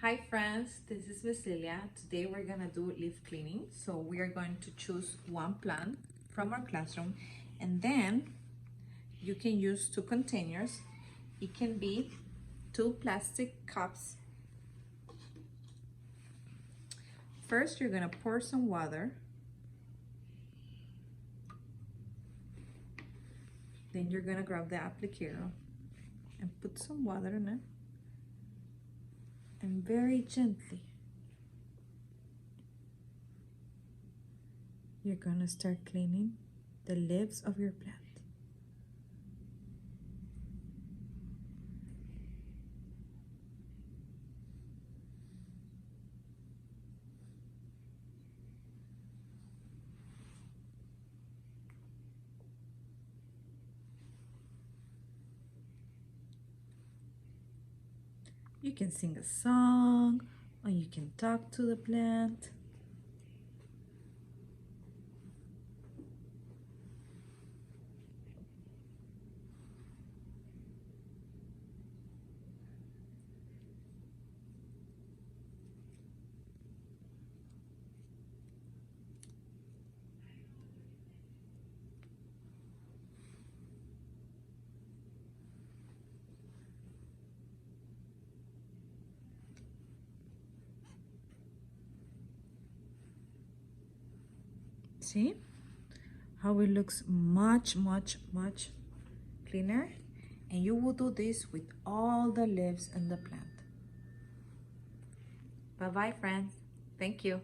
Hi friends, this is Vasilia. Today we're gonna do leaf cleaning. So we are going to choose one plant from our classroom, and then you can use two containers. It can be two plastic cups. First, you're gonna pour some water. Then you're gonna grab the applicator and put some water in it. And very gently, you're gonna start cleaning the leaves of your plant. You can sing a song, or you can talk to the plant. See how it looks much cleaner? And you will do this with all the leaves in the plant. Bye bye friends. Thank you.